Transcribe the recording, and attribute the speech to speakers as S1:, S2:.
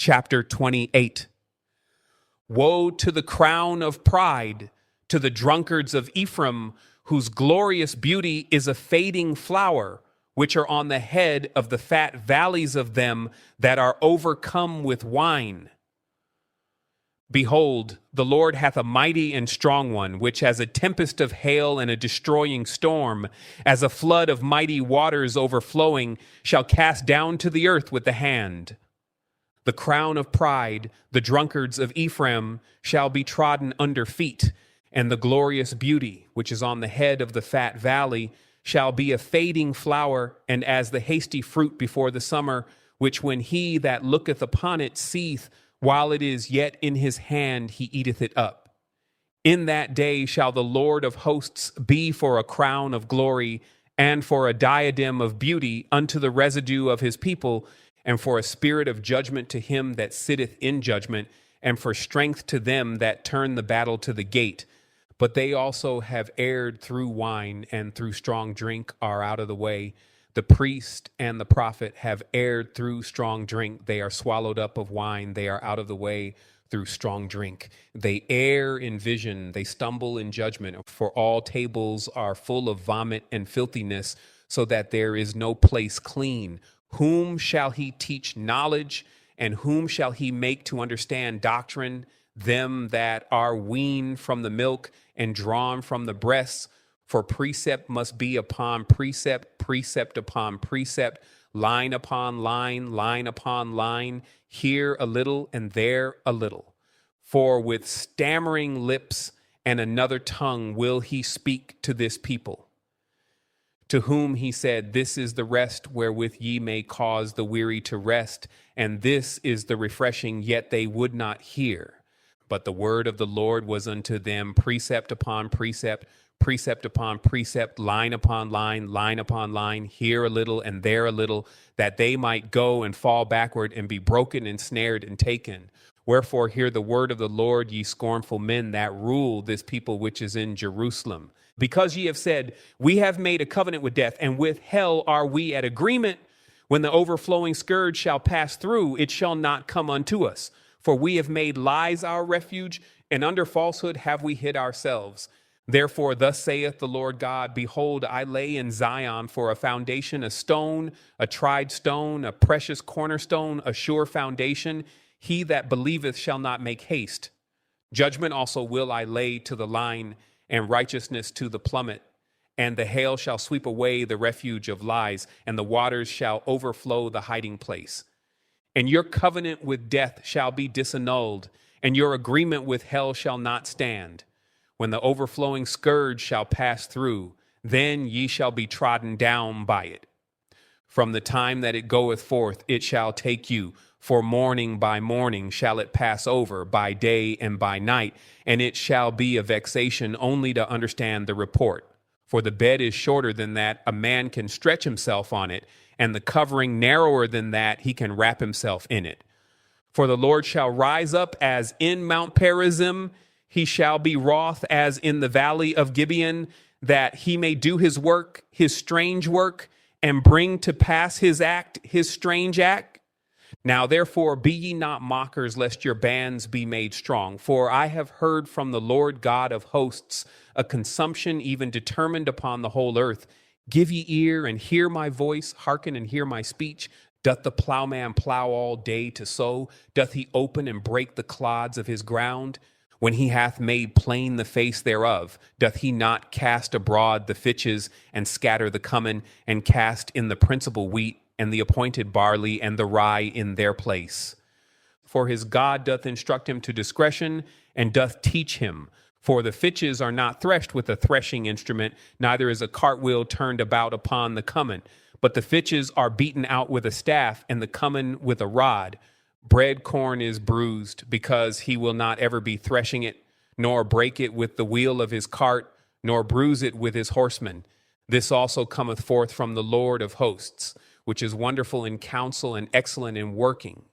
S1: Chapter 28. Woe to the crown of pride, to the drunkards of Ephraim, whose glorious beauty is a fading flower, which are on the head of the fat valleys of them that are overcome with wine. Behold, the Lord hath a mighty and strong one, which as a tempest of hail and a destroying storm, as a flood of mighty waters overflowing, shall cast down to the earth with the hand. The crown of pride, the drunkards of Ephraim, shall be trodden under feet, and the glorious beauty, which is on the head of the fat valley, shall be a fading flower, and as the hasty fruit before the summer, which when he that looketh upon it seeth, while it is yet in his hand, he eateth it up. In that day shall the Lord of hosts be for a crown of glory, and for a diadem of beauty unto the residue of his people, and for a spirit of judgment to him that sitteth in judgment, and for strength to them that turn the battle to the gate. But they also have erred through wine, and through strong drink are out of the way. The priest and the prophet have erred through strong drink. They are swallowed up of wine. They are out of the way through strong drink. They err in vision. They stumble in judgment. For all tables are full of vomit and filthiness, so that there is no place clean. Whom shall he teach knowledge, and whom shall he make to understand doctrine? Them that are weaned from the milk and drawn from the breasts. For precept must be upon precept, precept upon precept, line upon line, line upon line, here a little and there a little. For with stammering lips and another tongue will he speak to this people. To whom he said, This is the rest wherewith ye may cause the weary to rest, and this is the refreshing, yet they would not hear. But the word of the Lord was unto them precept upon precept, precept upon precept, line upon line, line upon line, here a little and there a little, that they might go and fall backward and be broken and snared and taken. Wherefore hear the word of the Lord, ye scornful men that rule this people which is in Jerusalem. Because ye have said, We have made a covenant with death, and with hell are we at agreement. When the overflowing scourge shall pass through, it shall not come unto us. For we have made lies our refuge, and under falsehood have we hid ourselves. Therefore thus saith the Lord God, Behold, I lay in Zion for a foundation, a stone, a tried stone, a precious cornerstone, a sure foundation. He that believeth shall not make haste. Judgment also will I lay to the line, and righteousness to the plummet. And the hail shall sweep away the refuge of lies, and the waters shall overflow the hiding place. And your covenant with death shall be disannulled, and your agreement with hell shall not stand. When the overflowing scourge shall pass through, then ye shall be trodden down by it. From the time that it goeth forth, it shall take you. For morning by morning shall it pass over, by day and by night, and it shall be a vexation only to understand the report. For the bed is shorter than that a man can stretch himself on it, and the covering narrower than that he can wrap himself in it. For the Lord shall rise up as in Mount Perazim, he shall be wroth as in the valley of Gibeon, that he may do his work, his strange work, and bring to pass his act, his strange act. Now therefore be ye not mockers, lest your bands be made strong. For I have heard from the Lord God of hosts a consumption even determined upon the whole earth. Give ye ear and hear my voice, hearken and hear my speech. Doth the plowman plow all day to sow? Doth he open and break the clods of his ground? When he hath made plain the face thereof, doth he not cast abroad the fitches, and scatter the cummin, and cast in the principal wheat, and the appointed barley, and the rye in their place? For his God doth instruct him to discretion, and doth teach him. For the fitches are not threshed with a threshing instrument, neither is a cartwheel turned about upon the cummin. But the fitches are beaten out with a staff, and the cummin with a rod. Bread corn is bruised, because he will not ever be threshing it, nor break it with the wheel of his cart, nor bruise it with his horsemen. This also cometh forth from the Lord of hosts, which is wonderful in counsel and excellent in working.